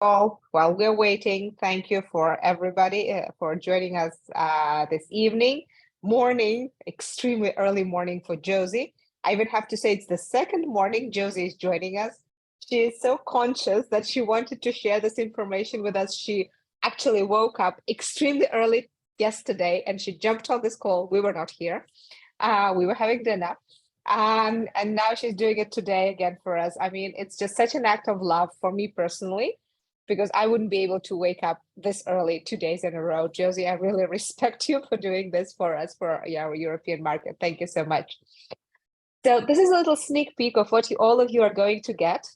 all. While we're waiting, thank you for everybody for joining us this evening, morning, extremely early morning for Josie. I even have to say it's the second morning Josie is joining us. She is so conscious that she wanted to share this information with us. She actually woke up extremely early yesterday and she jumped on this call. We were not here. We were having dinner. And now she's doing it today again for us. I mean, it's just such an act of love for me personally, because I wouldn't be able to wake up this early 2 days in a row. Josie, I really respect you for doing this for us, for our European market. Thank you so much. So this is a little sneak peek of what all of you are going to get,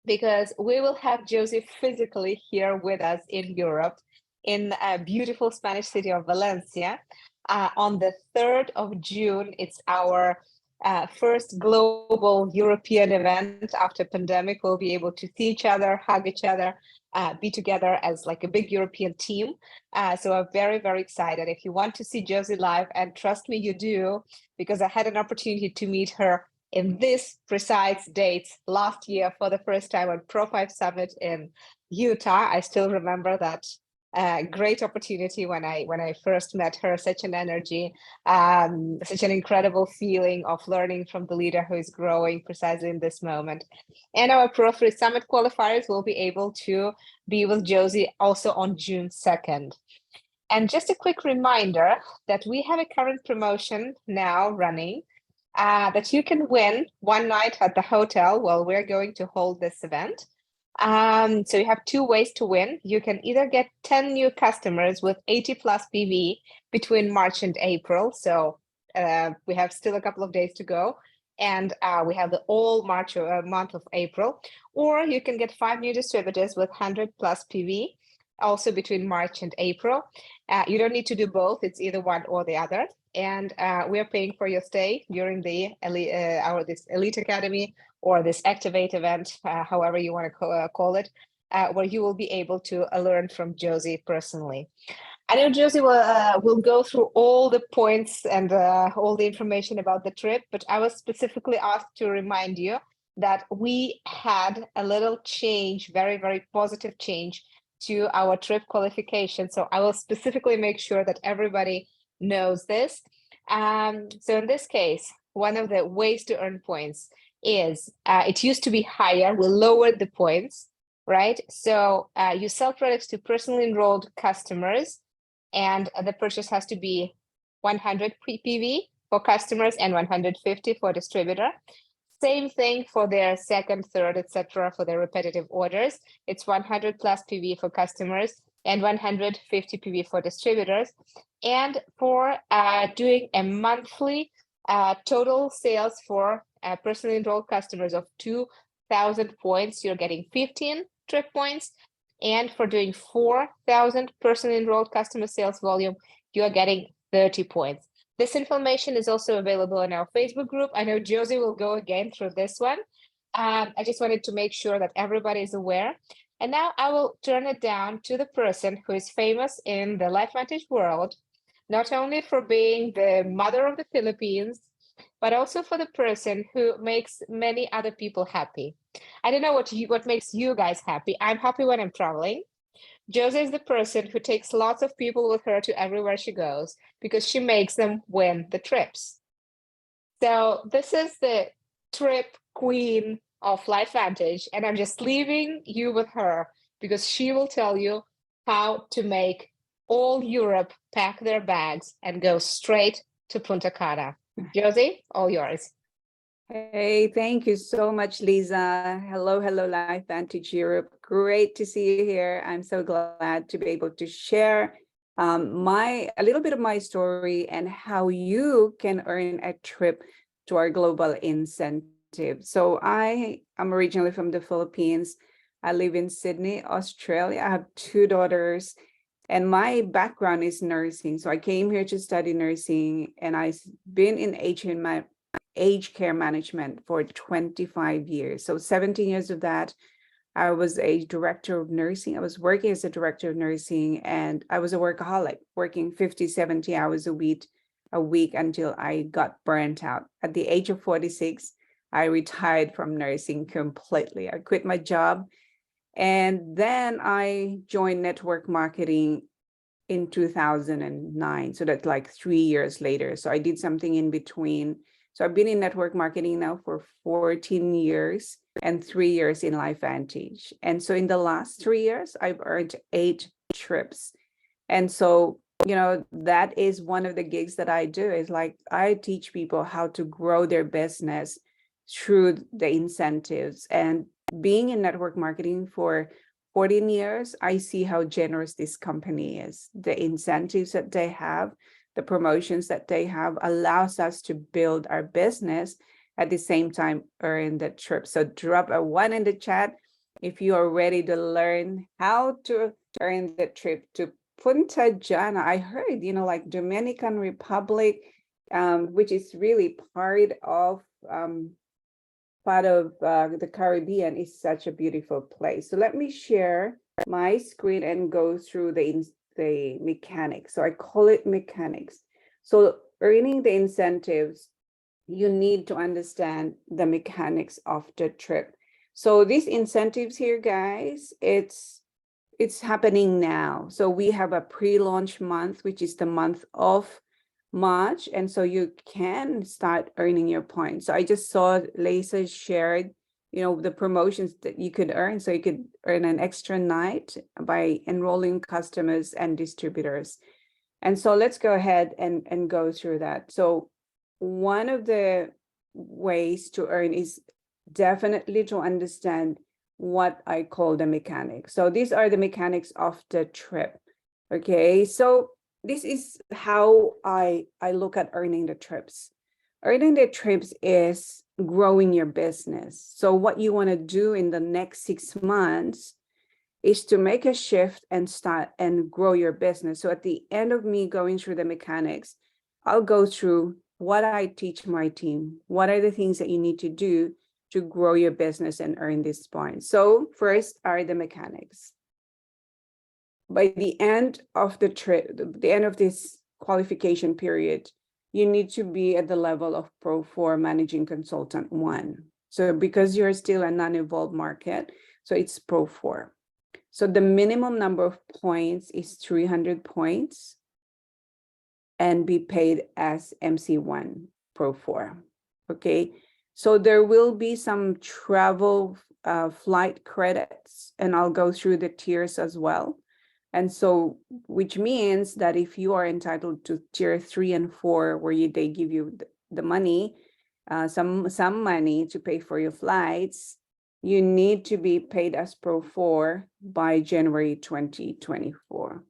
because we will have Josie physically here with us in Europe, in a beautiful Spanish city of Valencia. On the 3rd of June, it's our first global European event after pandemic. We'll be able to see each other, hug each other, be together as like a big European team. So I'm very, very excited. If you want to see Josie live, and trust me, you do, because I had an opportunity to meet her in this precise date last year for the first time on Pro5 Summit in Utah. I still remember that great opportunity when I first met her. Such an energy, such an incredible feeling of learning from the leader who is growing precisely in this moment. And our Pro3 Summit qualifiers will be able to be with Josie also on June 2nd. And just a quick reminder that we have a current promotion now running that you can win one night at the hotel while we're going to hold this event. So you have two ways to win. You can either get 10 new customers with 80 plus PV between March and April. So we have still a couple of days to go. And we have the all March month of April. Or you can get 5 new distributors with 100 plus PV, also between March and April. You don't need to do both. It's either one or the other. And we are paying for your stay during the this Elite Academy or this Activate event, however you want to call it, where you will be able to learn from Josie personally. I know Josie will go through all the points and all the information about the trip, but I was specifically asked to remind you that we had a little change, very, very positive change to our trip qualification. So I will specifically make sure that everybody knows this. So in this case, one of the ways to earn points is it used to be higher. We lowered the points, right? So you sell products to personally enrolled customers, and the purchase has to be 100 PV for customers and 150 for distributor. Same thing for their second, third, etc. for their repetitive orders. It's 100 plus PV for customers and 150 PV for distributors. And for doing a monthly total sales for personally enrolled customers of 2,000 points, you're getting 15 trip points. And for doing 4,000 personally enrolled customer sales volume, you're getting 30 points. This information is also available in our Facebook group. I know Josie will go again through this one. I just wanted to make sure that everybody is aware. And now I will turn it down to the person who is famous in the LifeVantage world, not only for being the mother of the Philippines, but also for the person who makes many other people happy. I don't know what makes you guys happy. I'm happy when I'm traveling. Josie is the person who takes lots of people with her to everywhere she goes because she makes them win the trips. So this is the trip queen of LifeVantage, and I'm just leaving you with her because she will tell you how to make all Europe pack their bags and go straight to Punta Cana. Josie, all yours. Hey, thank you so much, Lisa. Hello, LifeVantage Europe. Great to see you here. I'm so glad to be able to share a little bit of my story and how you can earn a trip to our global incentive. So I am originally from the Philippines. I live in Sydney, Australia. I have 2 daughters. And my background is nursing. So I came here to study nursing, and I've been in aged care management for 25 years. So 17 years of that, I was a director of nursing. I was working as a director of nursing, and I was a workaholic, working 50, 70 hours a week until I got burnt out. At the age of 46, I retired from nursing completely. I quit my job And then I joined network marketing in 2009. So that's like 3 years later. So I did something in between. So I've been in network marketing now for 14 years and 3 years in LifeVantage. And so in the last 3 years, I've earned 8 trips. And so, that is one of the gigs that I do, is like I teach people how to grow their business through the incentives. And being in network marketing for 14 years, I see how generous this company is. The incentives that they have, the promotions that they have allows us to build our business at the same time earn the trip. So drop a 1 in the chat if you are ready to learn how to earn the trip to Punta Jana. I heard, like Dominican Republic, which is really part of the Caribbean, is such a beautiful place. So let me share my screen and go through the mechanics. So I call it mechanics. So earning the incentives, you need to understand the mechanics of the trip. So these incentives here, guys, it's happening now. So we have a pre-launch month, which is the month of March. And so you can start earning your points. So I just saw Lisa shared, the promotions that you could earn. So you could earn an extra night by enrolling customers and distributors. And so let's go ahead and go through that. So one of the ways to earn is definitely to understand what I call the mechanics. So these are the mechanics of the trip. Okay, so this is how I look at earning the trips. Earning the trips is growing your business. So what you want to do in the next 6 months is to make a shift and start and grow your business. So at the end of me going through the mechanics, I'll go through what I teach my team. What are the things that you need to do to grow your business and earn these points? So first are the mechanics. By the end of the trip, the end of this qualification period, you need to be at the level of Pro 4 Managing Consultant 1. So because you're still a non-evolved market, so it's Pro 4. So the minimum number of points is 300 points and be paid as MC1 Pro 4. Okay, so there will be some travel flight credits, and I'll go through the tiers as well. And so, which means that if you are entitled to tier 3 and 4, where they give you the money, some money to pay for your flights, you need to be paid as Pro 4 by January 2024.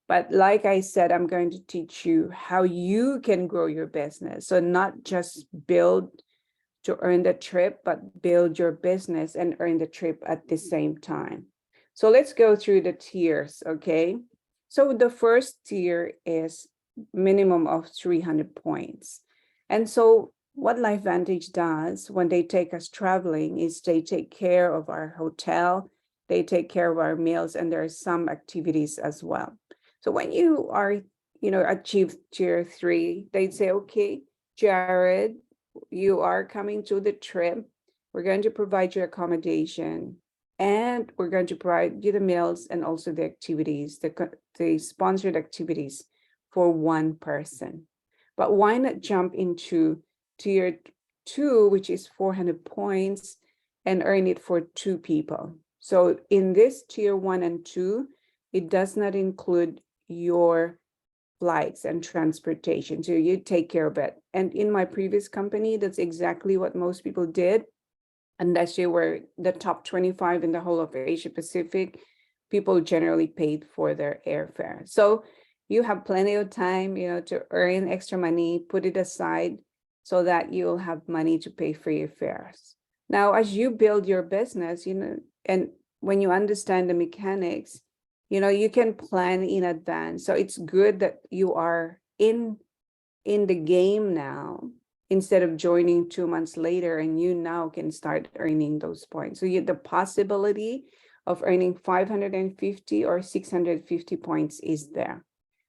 But like I said, I'm going to teach you how you can grow your business. So not just build to earn the trip, but build your business and earn the trip at the same time. So let's go through the tiers, okay? So the first tier is minimum of 300 points. And so what LifeVantage does when they take us traveling is they take care of our hotel, they take care of our meals, and there are some activities as well. So when you are, achieve tier 3, they'd say, okay, Jared, you are coming to the trip. We're going to provide you accommodation, and we're going to provide you the meals and also the activities, the sponsored activities for one person. But why not jump into tier 2, which is 400 points, and earn it for 2 people? So in this tier 1 and 2, it does not include your flights and transportation. So you take care of it. And in my previous company, that's exactly what most people did. Unless you were the top 25 in the whole of Asia Pacific, people generally paid for their airfare. So you have plenty of time, to earn extra money, put it aside so that you'll have money to pay for your fares. Now, as you build your business, and when you understand the mechanics, you can plan in advance. So it's good that you are in the game now, instead of joining 2 months later, and you now can start earning those points. So the possibility of earning 550 or 650 points is there.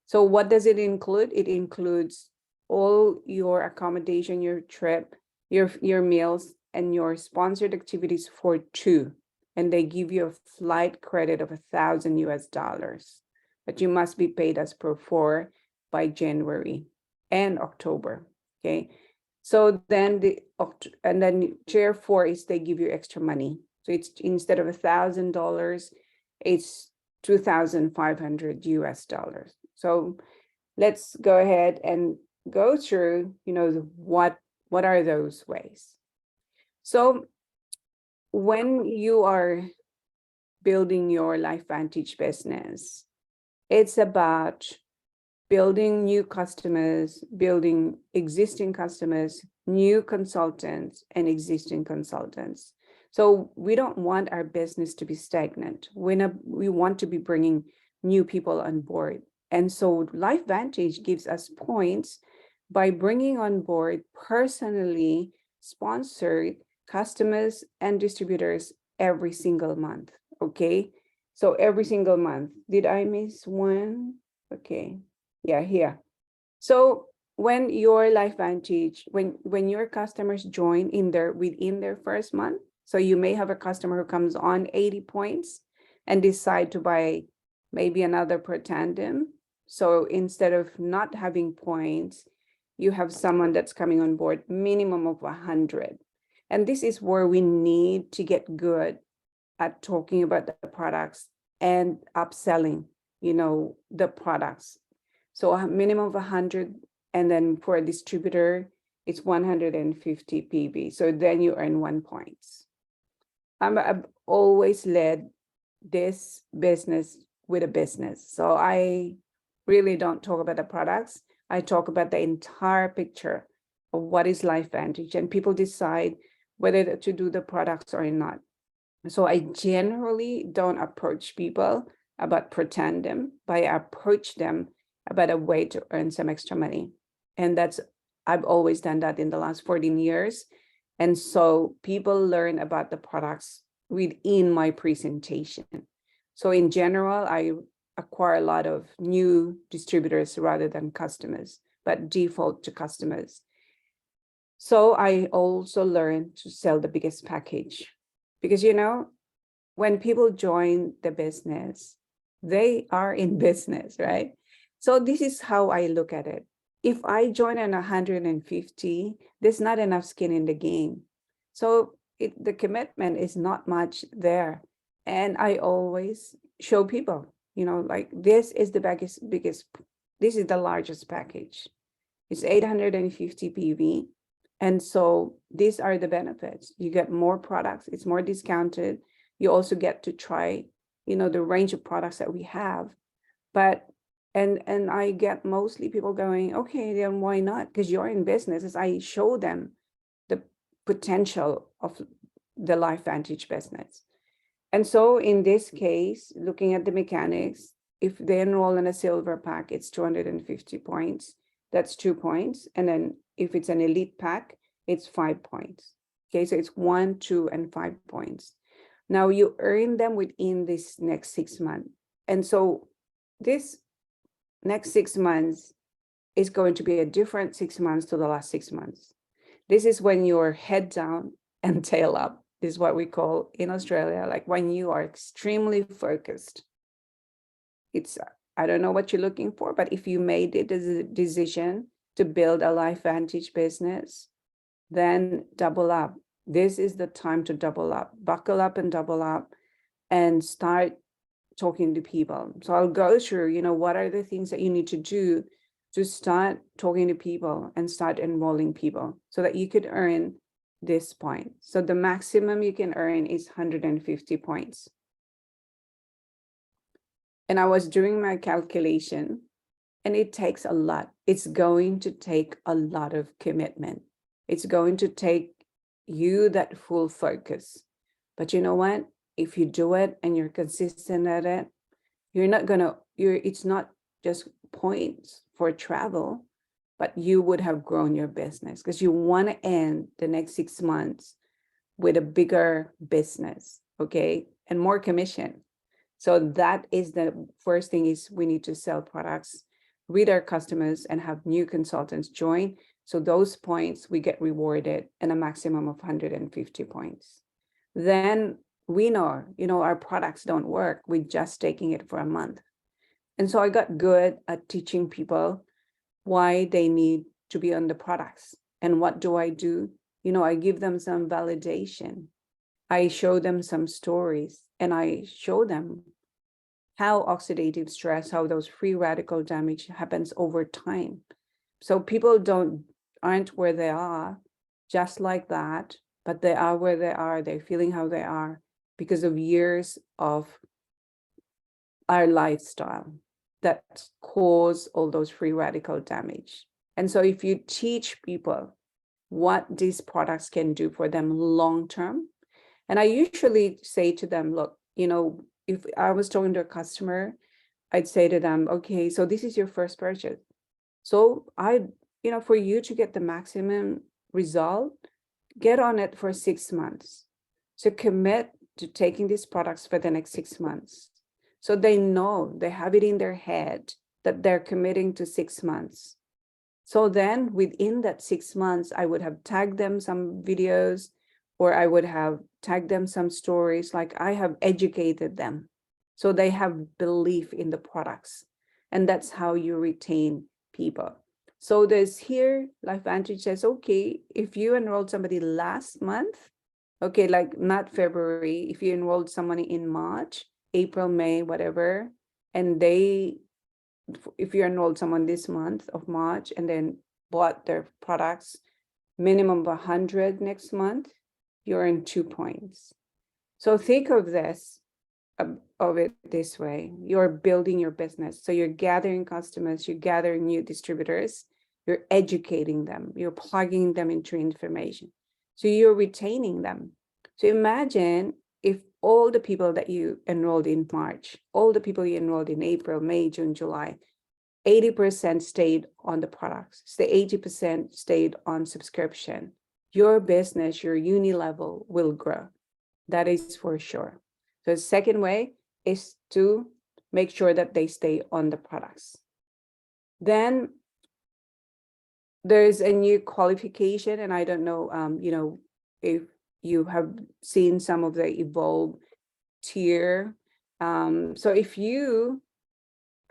So what does it include? It includes all your accommodation, your trip, your meals, and your sponsored activities for 2. and they give you a flight credit of $1,000, but you must be paid as per 4 by January and October. Okay. So then and then tier 4 is they give you extra money. So it's instead of $1,000, it's $2,500. So let's go ahead and go through, what are those ways. So when you are building your LifeVantage business, it's about building new customers, building existing customers, new consultants, and existing consultants. So we don't want our business to be stagnant. We want to be bringing new people on board. And so LifeVantage gives us points by bringing on board personally sponsored customers and distributors every single month. Okay. So every single month. Did I miss one? Okay. Yeah, here. So when your LifeVantage, when your customers join within their first month, so you may have a customer who comes on 80 points and decide to buy maybe another per tandem. So instead of not having points, you have someone that's coming on board minimum of 100. And this is where we need to get good at talking about the products and upselling, the products. So a minimum of 100, and then for a distributor, it's 150 PV. So then you earn 1 point. I've always led this business with a business. So I really don't talk about the products. I talk about the entire picture of what is LifeVantage, and people decide whether to do the products or not. So I generally don't approach people about per tandem, but I approach them about a way to earn some extra money. And I've always done that in the last 14 years. And so people learn about the products within my presentation. So in general, I acquire a lot of new distributors rather than customers, but default to customers. So I also learned to sell the biggest package because, when people join the business, they are in business, right? So this is how I look at it. If I join on 150, there's not enough skin in the game. So the commitment is not much there. And I always show people, like this is the biggest, this is the largest package. It's 850 PV. And so these are the benefits. You get more products, it's more discounted. You also get to try, the range of products that we have. But and I get mostly people going, okay, then why not? Because you're in business. As I show them the potential of the LifeVantage business. And so in this case, looking at the mechanics, if they enroll in a silver pack, it's 250 points. That's 2 points. And then if it's an elite pack, it's 5 points. Okay, so it's 1, 2, and 5 points. Now you earn them within this next 6 months. And so this next 6 months is going to be a different 6 months to the last 6 months. This is when you're head down and tail up. This is what we call in Australia, like when you are extremely focused. I don't know what you're looking for, but if you made it as a decision to build a LifeVantage business, then double up. This is the time to double up, buckle up and double up and start talking to people. So I'll go through, what are the things that you need to do to start talking to people and start enrolling people so that you could earn this point. So the maximum you can earn is 150 points. And I was doing my calculation, and it takes a lot. It's going to take a lot of commitment. It's going to take you that full focus. But you know what? If you do it and you're consistent at it, it's not just points for travel, but you would have grown your business because you want to end the next 6 months with a bigger business, okay? And more commission. So that is the first thing is we need to sell products, read our customers, and have new consultants join. So those points we get rewarded and a maximum of 150 points. Then we know, our products don't work with just taking it for a month. And so I got good at teaching people why they need to be on the products. And what do? I give them some validation. I show them some stories, and I show them how oxidative stress, how those free radical damage happens over time. So people aren't where they are just like that, but they are where they are. They're feeling how they are because of years of our lifestyle that cause all those free radical damage. And so if you teach people what these products can do for them long term, and I usually say to them, look, if I was talking to a customer, I'd say to them, okay, so this is your first purchase. So for you to get the maximum result, get on it for 6 months. So commit to taking these products for the next 6 months. So they know, they have it in their head that they're committing to 6 months. So then within that 6 months, I would have tagged them some videos, or I would have tagged them some stories, like I have educated them. So they have belief in the products. And that's how you retain people. So there's here, LifeVantage says, okay, if you enrolled somebody last month, okay, like not February, if you enrolled somebody in March, April, May, whatever, and if you enrolled someone this month of March and then bought their products, minimum of 100 next month, you're in 2 points. So think of it this way. You're building your business. So you're gathering customers, you're gathering new distributors, you're educating them, you're plugging them into information. So you're retaining them. So imagine if all the people that you enrolled in March, all the people you enrolled in April, May, June, July, 80% stayed on the products. So 80% stayed on subscription. Your business, your uni level will grow. That is for sure. So the second way is to make sure that they stay on the products. Then there's a new qualification, and I don't know, if you have seen some of the Evolve tier. So if you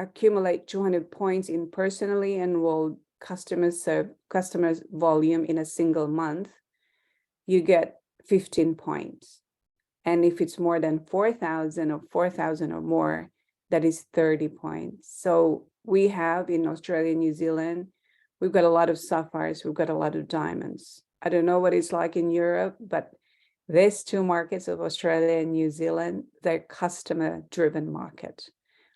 accumulate 200 points in personally enrolled customers volume in a single month, you get 15 points. And if it's more than 4,000 or 4,000 or more, that is 30 points. So we have in Australia, New Zealand, we've got a lot of sapphires, we've got a lot of diamonds. I don't know what it's like in Europe, but these two markets of Australia and New Zealand, they're customer-driven market.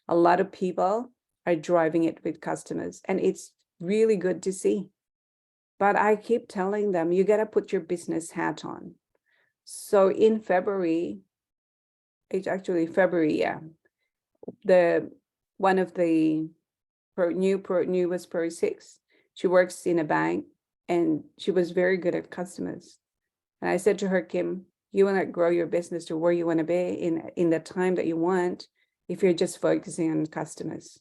A lot of people are driving it with customers, and it's really good to see. But I keep telling them, you got to put your business hat on. So in February, it's actually February, yeah. One of the newest Pro 6, she works in a bank, and she was very good at customers. And I said to her, Kim, you want to grow your business to where you want to be in the time that you want, if you're just focusing on customers.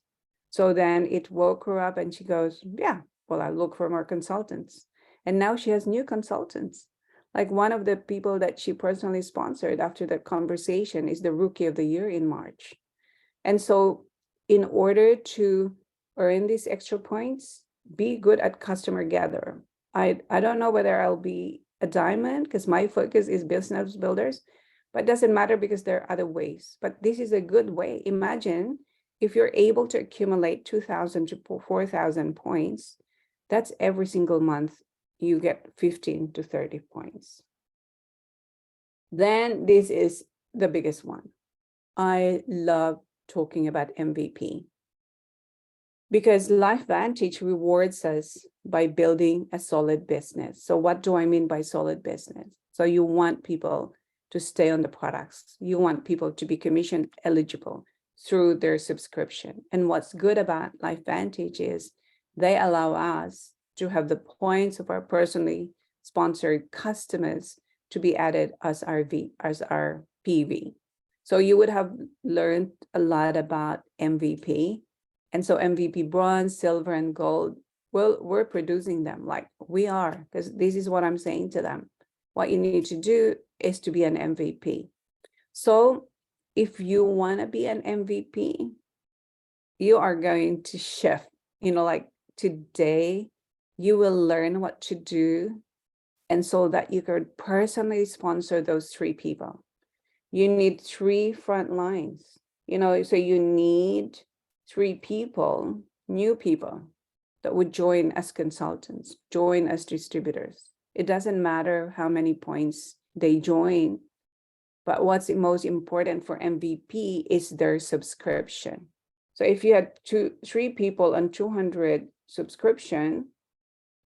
So then it woke her up, and she goes, yeah, well, I'll look for more consultants. And now she has new consultants. Like one of the people that she personally sponsored after that conversation is the Rookie of the Year in March. And so in order to earn these extra points, be good at customer gather. I don't know whether I'll be a diamond because my focus is business builders, but it doesn't matter because there are other ways. But this is a good way. Imagine if you're able to accumulate 2,000 to 4,000 points, that's every single month you get 15 to 30 points. Then this is the biggest one. I love talking about MVP because LifeVantage rewards us by building a solid business. So what do I mean by solid business? So you want people to stay on the products. You want people to be commission eligible through their subscription. And what's good about LifeVantage is they allow us to have the points of our personally sponsored customers to be added as our PV. So you would have learned a lot about MVP. And so MVP bronze, silver, and gold, well, we're producing them like we are, because this is what I'm saying to them. What you need to do is to be an MVP. So if you want to be an MVP, you are going to shift, like today, you will learn what to do. And so that you could personally sponsor those 3 people. You need 3 front lines, so you need 3 people, new people that would join as consultants, join as distributors. It doesn't matter how many points they join, but what's most important for MVP is their subscription. So if you had 3 people on 200 subscription,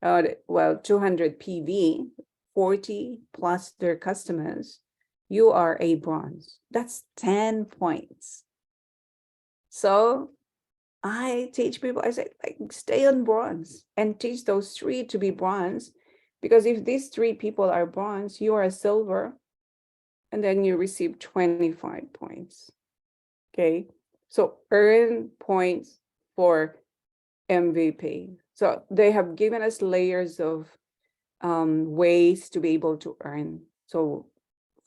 200 PV, 40 plus their customers, you are a bronze. That's 10 points. So I teach people, I say, like, stay on bronze and teach those 3 to be bronze. Because if these 3 people are bronze, you are a silver, and then you receive 25 points. Okay. So earn points for MVP. So they have given us layers of ways to be able to earn. So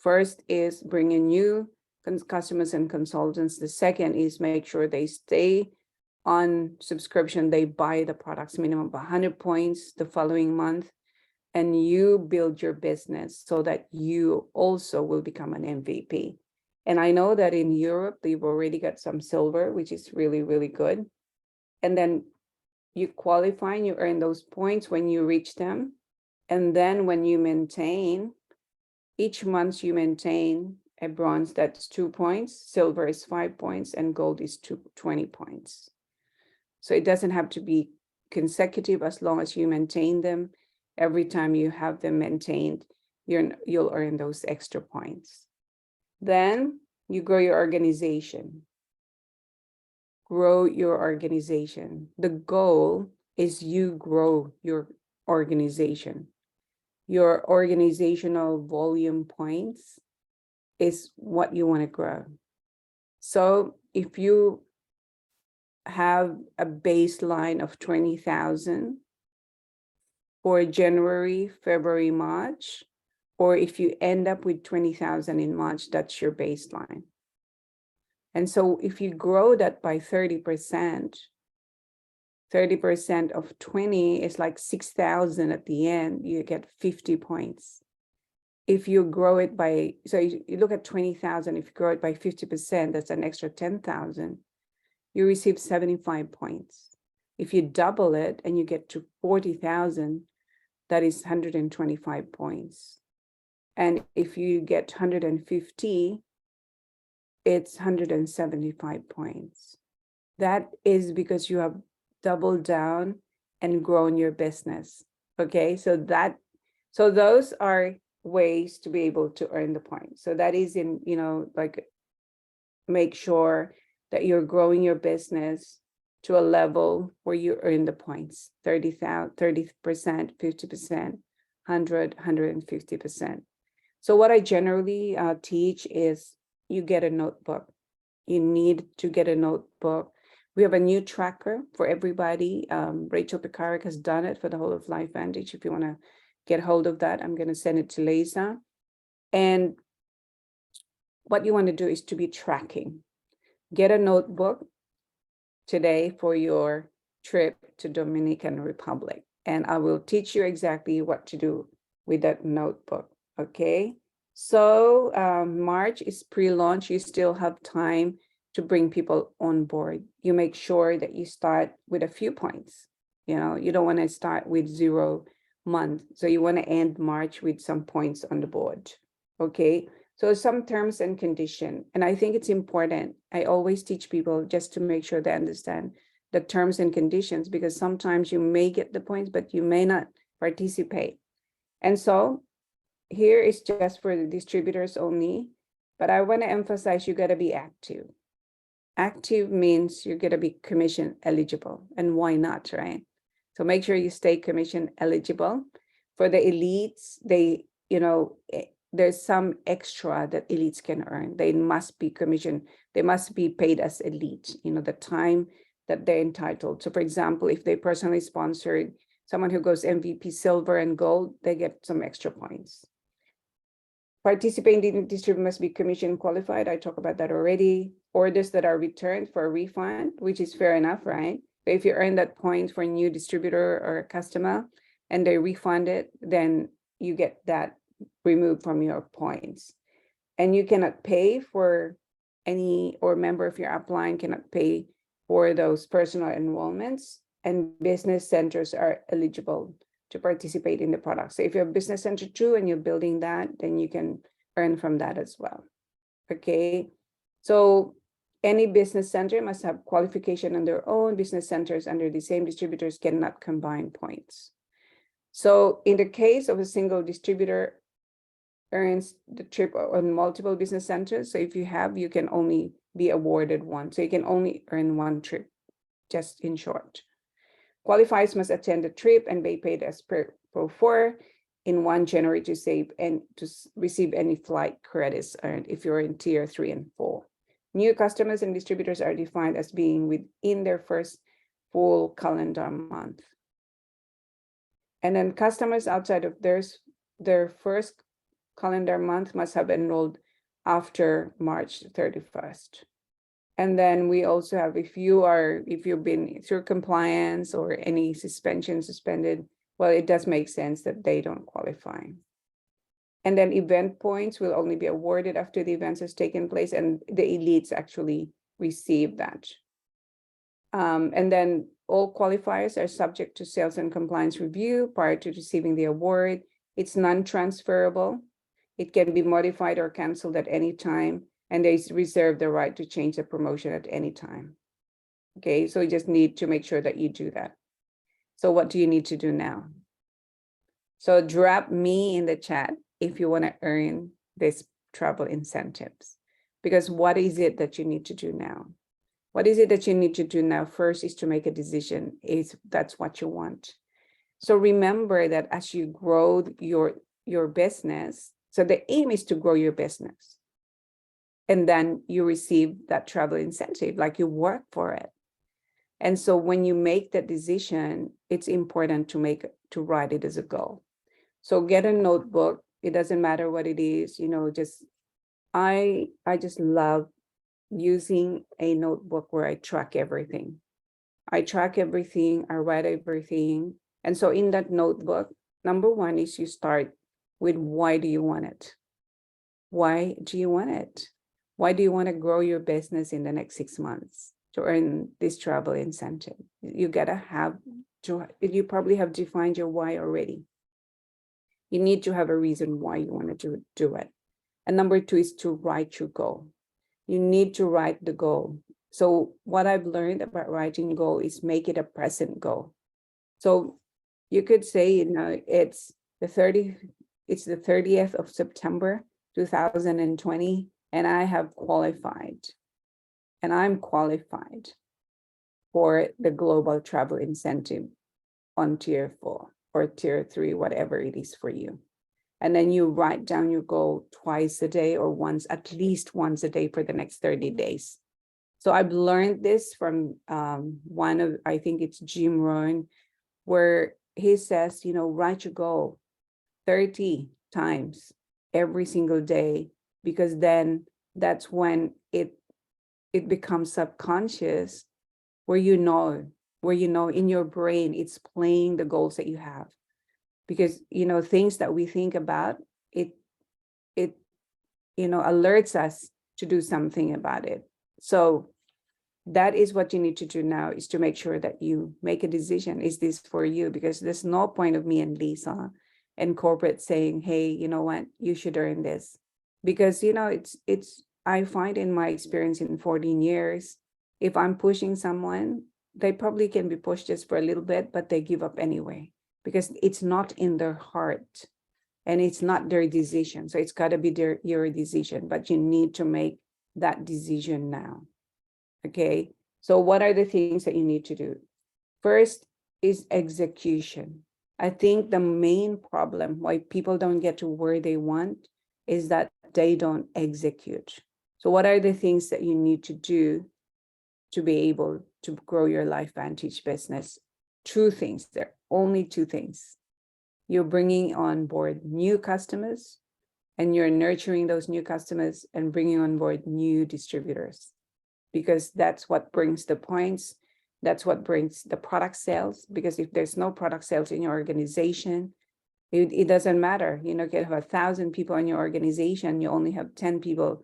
first is bring in new customers and consultants. The second is make sure they stay on subscription. They buy the products minimum of 100 points the following month, and you build your business so that you also will become an MVP. And I know that in Europe, they've already got some silver, which is really, really good. And then you qualify and you earn those points when you reach them. And then when you maintain, each month you maintain a bronze, that's 2 points, silver is 5 points, and gold is 20 points. So it doesn't have to be consecutive as long as you maintain them. Every time you have them maintained, you'll earn those extra points. Then you grow your organization. Grow your organization. The goal is you grow your organization. Your organizational volume points is what you want to grow. So if you have a baseline of 20,000 for January, February, March, or if you end up with 20,000 in March, that's your baseline. And so if you grow that by 30%, 30% of 20 is like 6,000 at the end, you get 50 points. If you grow it by, so you look at 20,000, if you grow it by 50%, that's an extra 10,000, you receive 75 points. If you double it and you get to 40,000, that is 125 points. And if you get 150, it's 175 points. That is because you have doubled down and grown your business. Okay, so those are ways to be able to earn the points. So that is in, like, make sure that you're growing your business to a level where you earn the points, 30%, 50%, 100, 150%. So what I generally teach is you get a notebook. You need to get a notebook. We have a new tracker for everybody. Rachel Picaric has done it for the whole of Life Vantage. If you want to get hold of that, I'm going to send it to Lisa. And what you want to do is to be tracking. Get a notebook today for your trip to Dominican Republic. And I will teach you exactly what to do with that notebook. Okay. So March is pre-launch. You still have time to bring people on board. You make sure that you start with a few points. You don't want to start with 0 month. So you want to end March with some points on the board. Okay. So some terms and condition, and I think it's important. I always teach people just to make sure they understand the terms and conditions, because sometimes you may get the points, but you may not participate. And so here is just for the distributors only, but I want to emphasize you got to be active. Active means you're going to be commission eligible, and why not, right? So make sure you stay commission eligible. For the elites, there's some extra that elites can earn. They must be commissioned. They must be paid as elite, the time that they're entitled. So for example, if they personally sponsored someone who goes MVP silver and gold, they get some extra points. Participating distributor must be commission qualified. I talked about that already. Orders that are returned for a refund, which is fair enough, right? But if you earn that point for a new distributor or a customer and they refund it, then you get that removed from your points. And you cannot pay for any, or member of your upline cannot pay for those personal enrollments, and business centers are eligible to participate in the product. So if you're a business center too and you're building that, then you can earn from that as well. Okay, so any business center must have qualification on their own. Business centers under the same distributors cannot combine points. So in the case of a single distributor earns the trip on multiple business centers. So if you have, you can only be awarded one. So you can only earn one trip, just in short. Qualifiers must attend the trip and be paid as per Pro 4 in 1 January to save and to receive any flight credits earned if you're in tier 3 and 4. New customers and distributors are defined as being within their first full calendar month. And then customers outside of their first calendar month must have enrolled after March 31st. And then we also have, if you've been through compliance or any suspended, well, it does make sense that they don't qualify. And then event points will only be awarded after the event has taken place, and the elites actually receive that. And then all qualifiers are subject to sales and compliance review prior to receiving the award. It's non-transferable. It can be modified or canceled at any time, and they reserve the right to change the promotion at any time. Okay, so you just need to make sure that you do that. So what do you need to do now? So drop me in the chat if you want to earn this travel incentives, because what is it that you need to do now? What is it that you need to do now? First is to make a decision if that's what you want. So remember that as you grow your business, so the aim is to grow your business. And then you receive that travel incentive, like you work for it. And so when you make that decision, it's important to write it as a goal. So get a notebook. It doesn't matter what it is, I just love using a notebook where I track everything. I write everything. And so in that notebook, number one is you start with, why do you want it? Why do you want it? Why do you want to grow your business in the next 6 months to earn this travel incentive? You probably have defined your why already. You need to have a reason why you want to do it. And number two is to write your goal. You need to write the goal. So what I've learned about writing goal is make it a present goal. So you could say, it's the 30th of September, 2020, and I have qualified, and I'm qualified for the global travel incentive on tier 4 or tier 3, whatever it is for you. And then you write down your goal twice a day or at least once a day for the next 30 days. So I've learned this from I think it's Jim Rohn, where he says, write your goal 30 times every single day, because then that's when it becomes subconscious, where in your brain, it's playing the goals that you have. Because, things that we think about, it alerts us to do something about it. So that is what you need to do now, is to make sure that you make a decision. Is this for you? Because there's no point of me and Lisa and corporate saying, hey, you know what, you should earn this. Because, I find in my experience in 14 years, if I'm pushing someone, they probably can be pushed just for a little bit, but they give up anyway, because it's not in their heart and it's not their decision. So it's got to be your decision, but you need to make that decision now. Okay. So what are the things that you need to do? First is execution. I think the main problem why people don't get to where they want is that they don't execute. So what are the things that you need to do to be able to grow your LifeVantage business? 2 things. There are only 2 things. You're bringing on board new customers and you're nurturing those new customers and bringing on board new distributors, because that's what brings the points. That's what brings the product sales, because if there's no product sales in your organization, it doesn't matter. You can have 1,000 people in your organization, you only have 10 people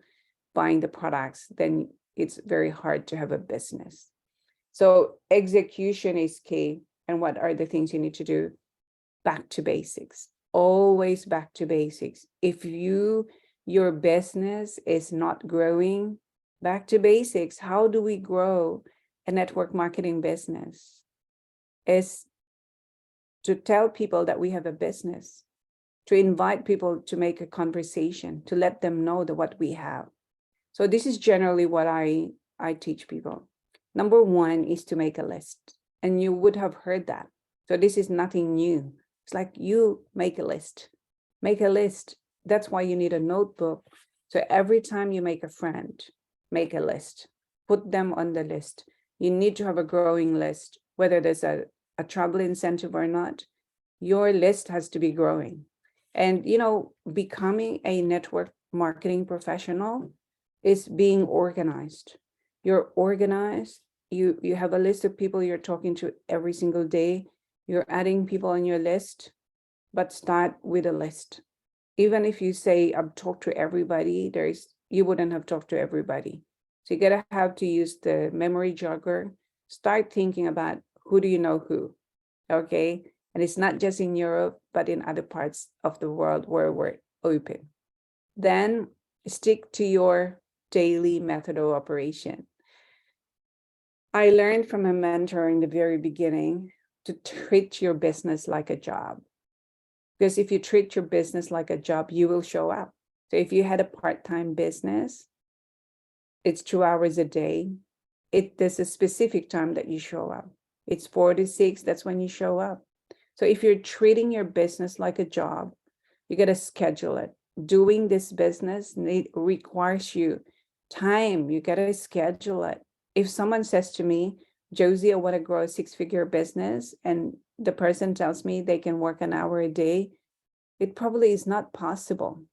buying the products, then it's very hard to have a business. So execution is key. And what are the things you need to do? Back to basics, always back to basics. If your business is not growing, back to basics. How do we grow a network marketing business? Is to tell people that we have a business, to invite people to make a conversation, to let them know that what we have. So this is generally what I teach people. Number one is to make a list. And you would have heard that. So this is nothing new. It's like you make a list. Make a list. That's why you need a notebook. So every time you make a friend, make a list. Put them on the list. You need to have a growing list, whether there's a travel incentive or not. Your list has to be growing. And, becoming a network marketing professional is being organized. You're organized. You have a list of people you're talking to every single day. You're adding people on your list, but start with a list. Even if you say, I've talked to everybody, you wouldn't have talked to everybody. So you gotta have to use the memory jogger. Start thinking about who do you know who, okay? And it's not just in Europe, but in other parts of the world where we're open. Then stick to your daily method of operation. I learned from a mentor in the very beginning to treat your business like a job. Because if you treat your business like a job, you will show up. So if you had a part-time business, it's 2 hours a day. There's a specific time that you show up. It's 4 to 6, that's when you show up. So if you're treating your business like a job, you got to schedule it. Doing this business requires you time. You got to schedule it. If someone says to me, Josie, I want to grow a 6-figure business, and the person tells me they can work an hour a day, it probably is not possible.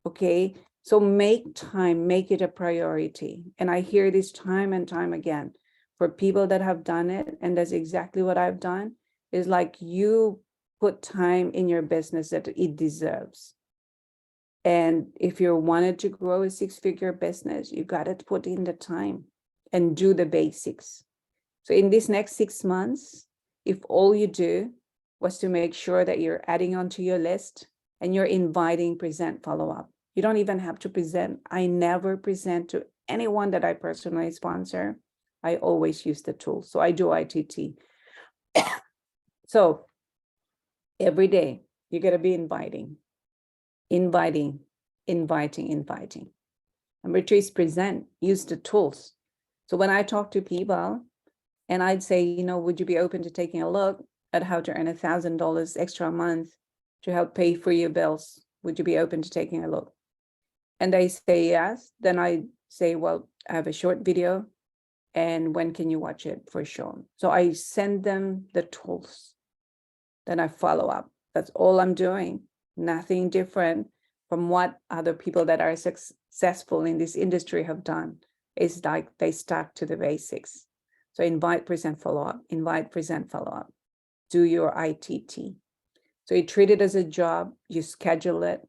Okay. So make time, make it a priority. And I hear this time and time again for people that have done it. And that's exactly what I've done, is like you put time in your business that it deserves. And if you wanted to grow a 6-figure business, you got to put in the time and do the basics. So in this next 6 months, if all you do was to make sure that you're adding onto your list and you're inviting, present, follow up. You don't even have to present. I never present to anyone that I personally sponsor. I always use the tool. So I do ITT. So every day you got to be inviting. Number 2 is present. Use the tools. So when I talk to people and I'd say, would you be open to taking a look at how to earn $1,000 extra a month to help pay for your bills? Would you be open to taking a look? And they say yes. Then I say, well, I have a short video, and when can you watch it for sure? So I send them the tools. Then I follow up. That's all I'm doing. Nothing different from what other people that are successful in this industry have done. It's like they stuck to the basics. So invite, present, follow up. Invite, present, follow up. Do your ITT. So you treat it as a job. You schedule it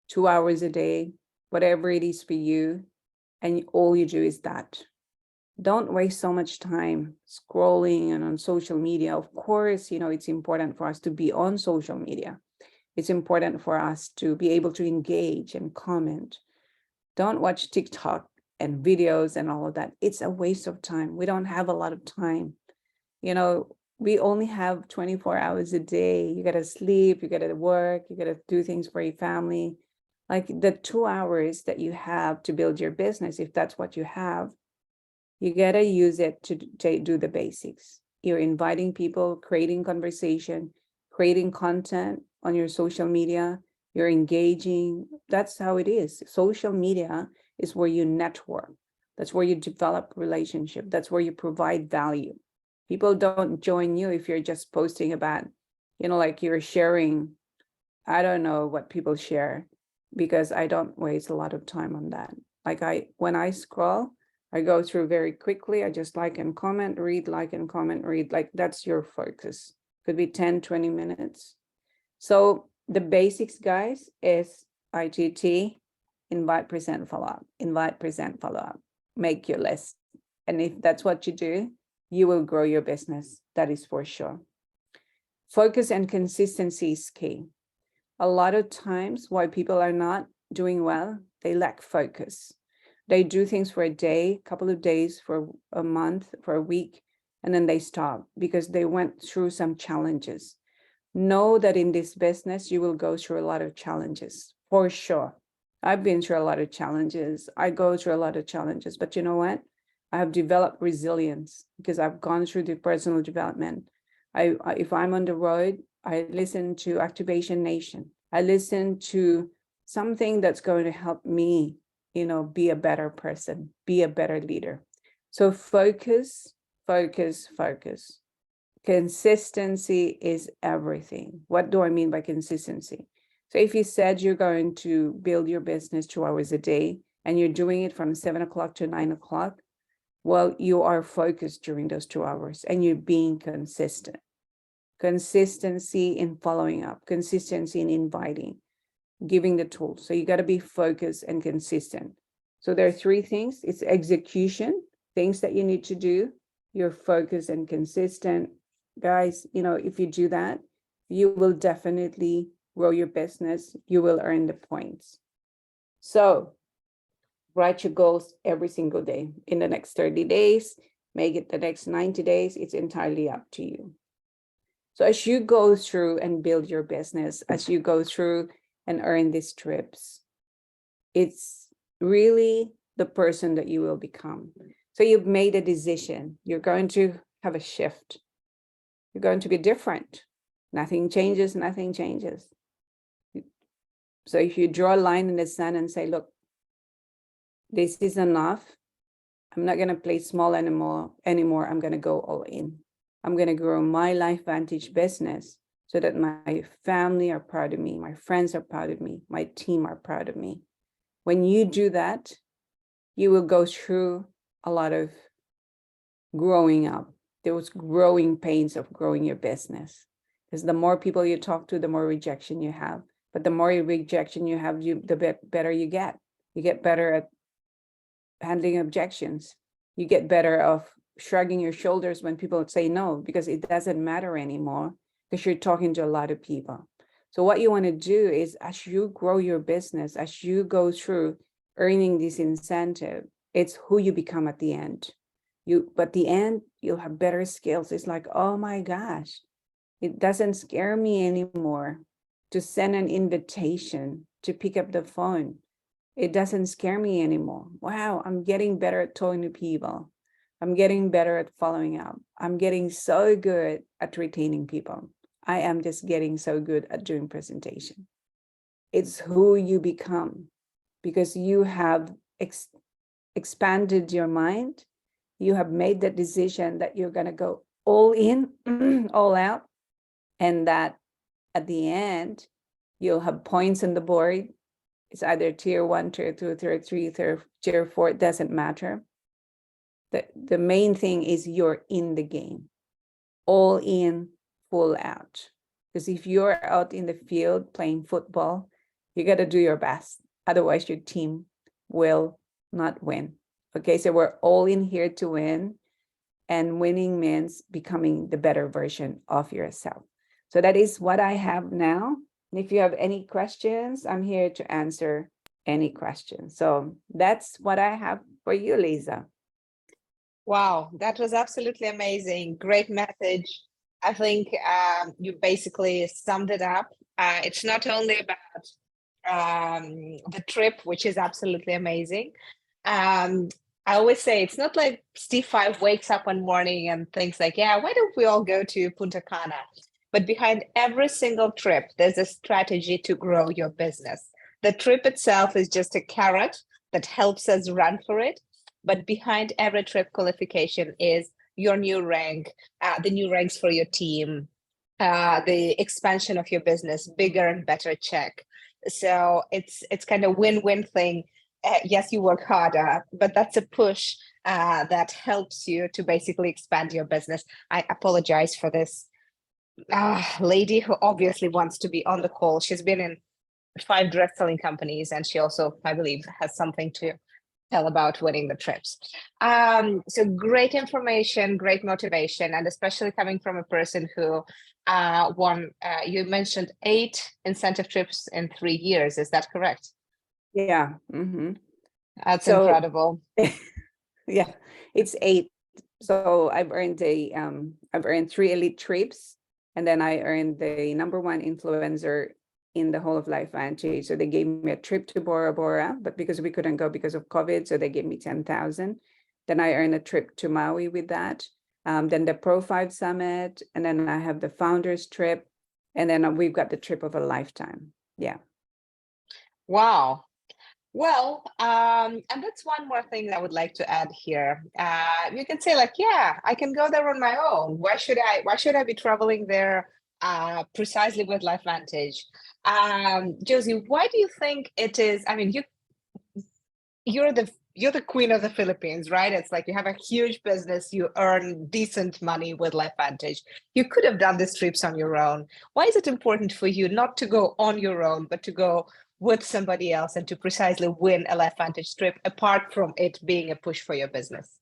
2 hours a day, whatever it is for you. And all you do is that. Don't waste so much time scrolling and on social media. Of course, it's important for us to be on social media. It's important for us to be able to engage and comment. Don't watch TikTok and videos and all of that. It's a waste of time. We don't have a lot of time. We only have 24 hours a day. You got to sleep, you got to work, you got to do things for your family. Like the 2 hours that you have to build your business, if that's what you have, you got to use it to do the basics. You're inviting people, creating conversation, creating content on your social media. You're engaging. That's how it is. Social media is where you network. That's where you develop relationship. That's where you provide value. People don't join you if you're just posting about, like you're sharing, I don't know what people share. because I don't waste a lot of time on that. Like when I scroll, I go through very quickly. I just like and comment, read, like and comment, read. Like that's your focus. Could be 10, 20 minutes. So the basics, guys, is IGT, invite, present, follow up, invite, present, follow up, make your list. And if that's what you do, you will grow your business. That is for sure. Focus and consistency is key. A lot of times why people are not doing well, they lack focus. They do things for a day, couple of days, for a month, for a week, and then they stop because they went through some challenges. Know that in this business, you will go through a lot of challenges, for sure. I've been through a lot of challenges. I go through a lot of challenges, but you know what? I have developed resilience because I've gone through the personal development. If I'm on the road, I listen to Activation Nation. I listen to something that's going to help me, be a better person, be a better leader. So focus, focus, focus. Consistency is everything. What do I mean by consistency? So if you said you're going to build your business 2 hours a day and you're doing it from 7 o'clock to 9 o'clock, well, you are focused during those 2 hours and you're being consistent. Consistency in following up, consistency in inviting, giving the tools. So you got to be focused and consistent. So there are 3 things. It's execution, things that you need to do. You're focused and consistent. Guys, if you do that, you will definitely grow your business. You will earn the points. So write your goals every single day. In the next 30 days, make it the next 90 days. It's entirely up to you. So as you go through and build your business, as you go through and earn these trips, it's really the person that you will become. So you've made a decision. You're going to have a shift. You're going to be different. Nothing changes, nothing changes. So if you draw a line in the sand and say, look, this is enough. I'm not going to play small anymore. I'm going to go all in. I'm going to grow my Life Vantage business so that my family are proud of me. My friends are proud of me. My team are proud of me. When you do that, you will go through a lot of growing up, those growing pains of growing your business. Because the more people you talk to, the more rejection you have. But the more rejection you have, the better you get. You get better at handling objections. You get better of shrugging your shoulders when people say no, because it doesn't matter anymore because you're talking to a lot of people. So what you want to do is, as you grow your business, as you go through earning this incentive, it's who you become at the end. But the end, you'll have better skills. It's like, oh my gosh, it doesn't scare me anymore to send an invitation, to pick up the phone. It doesn't scare me anymore. Wow, I'm getting better at talking to people. I'm getting better at following up. I'm getting so good at retaining people. I am just getting so good at doing presentation. It's who you become because you have expanded your mind. You have made that decision that you're going to go all in, all out, and that at the end, you'll have points on the board. It's either tier 1, tier 2, tier 3, tier 4, it doesn't matter. The main thing is you're in the game, all in, full out. Because if you're out in the field playing football, you got to do your best. Otherwise, your team will not win. Okay, so we're all in here to win. And winning means becoming the better version of yourself. So that is what I have now. And if you have any questions, I'm here to answer any questions. So that's what I have for you, Lisa. Wow, that was absolutely amazing. Great message. I think you basically summed it up. It's not only about the trip, which is absolutely amazing. I always say it's not like Steve Five wakes up one morning and thinks like, yeah, why don't we all go to Punta Cana? But behind every single trip, there's a strategy to grow your business. The trip itself is just a carrot that helps us run for it. But behind every trip qualification is your new rank, the new ranks for your team, the expansion of your business, bigger and better check. So it's kind of win-win thing. Yes, you work harder, but that's a push that helps you to basically expand your business. I apologize for this lady who obviously wants to be on the call. She's been in 5 direct selling companies, and she also, I believe, has something to tell about winning the trips. So great information, great motivation, and especially coming from a person who won, you mentioned 8 incentive trips in 3 years. Is that correct? Yeah. That's So incredible. yeah, it's 8. So I've earned 3 elite trips, and then I earned the #1 influencer in the whole of Life Vantage. So they gave me a trip to Bora Bora, but because we couldn't go because of COVID, so they gave me 10,000. Then I earned a trip to Maui with that. Then the Pro 5 Summit, and then I have the Founders trip, and then we've got the trip of a lifetime. Yeah. Wow. Well, and that's one more thing I would like to add here. You can say like, yeah, I can go there on my own. Why should I be traveling there precisely with Life Vantage? Josie, why do you think it is? I mean, you're the queen of the Philippines, right? It's like you have a huge business, you earn decent money with Life Vantage. You could have done these trips on your own. Why is it important for you not to go on your own, but to go with somebody else and to precisely win a Life Vantage trip, apart from it being a push for your business?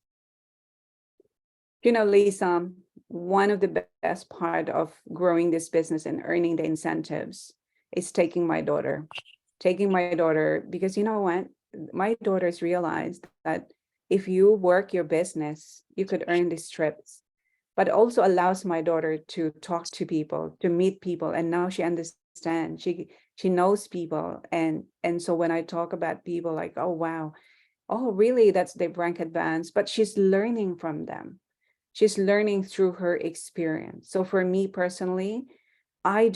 You know, Lisa, one of the best part of growing this business and earning the incentives is taking my daughter. Because you know what? My daughters realized that if you work your business, you could earn these trips, but also allows my daughter to talk to people, to meet people. And now she understands, she knows people. And so when I talk about people like, oh, wow, oh, really, that's the rank advance, but she's learning from them. She's learning through her experience. So for me personally, I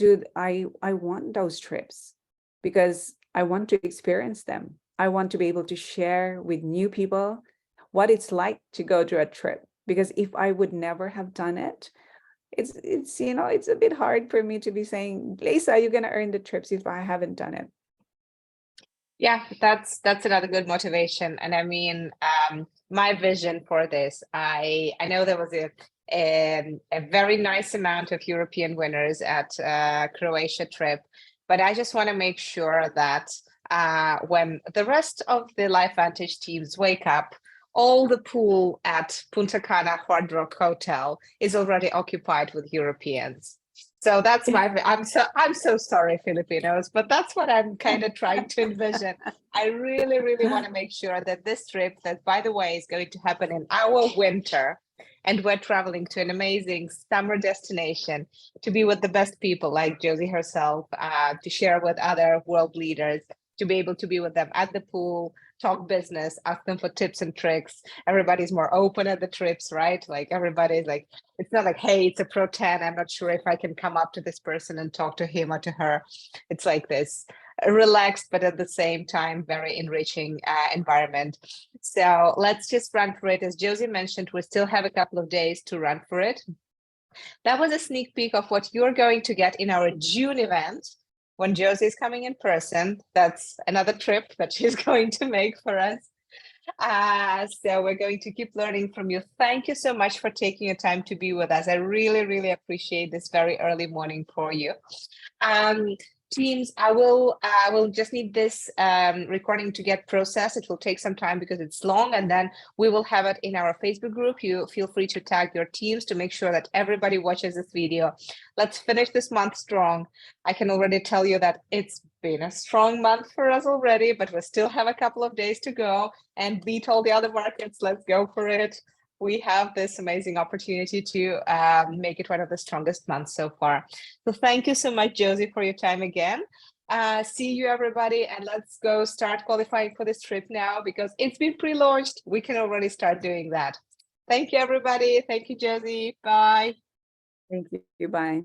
want those trips because I want to experience them. I want to be able to share with new people what it's like to go to a trip. Because if I would never have done it, it's it's a bit hard for me to be saying, Lisa, you're gonna earn the trips if I haven't done it. Yeah, that's another good motivation. And I mean, my vision for this, I know there was a very nice amount of European winners at Croatia trip, but I just want to make sure that when the rest of the Life Vantage teams wake up, all the pool at Punta Cana Hard Rock Hotel is already occupied with Europeans. So that's my, I'm so sorry, Filipinos, but that's what I'm kind of trying to envision. I really, really want to make sure that this trip, that by the way, is going to happen in our winter, and we're traveling to an amazing summer destination to be with the best people like Josie herself, to share with other world leaders, to be able to be with them at the pool, talk business, ask them for tips and tricks. Everybody's more open at the trips, right? Like everybody's like, it's not like, hey, it's a pro 10. I'm not sure if I can come up to this person and talk to him or to her. It's like this relaxed, but at the same time, very enriching environment. So let's just run for it. As Josie mentioned, we still have a couple of days to run for it. That was a sneak peek of what you're going to get in our June event when Josie is coming in person. That's another trip that she's going to make for us. So we're going to keep learning from you. Thank you so much for taking your time to be with us. I really, really appreciate this very early morning for you. Teams, I will just need this recording to get processed. It will take some time because it's long, and then we will have it in our Facebook group. You feel free to tag your teams to make sure that everybody watches this video. Let's finish this month strong. I can already tell you that it's been a strong month for us already, but we still have a couple of days to go and beat all the other markets. Let's go for it. We have this amazing opportunity to make it one of the strongest months so far. So thank you so much, Josie, for your time again. See you, everybody, and let's go start qualifying for this trip now because it's been pre-launched. We can already start doing that. Thank you, everybody. Thank you, Josie. Bye. Thank you. Bye.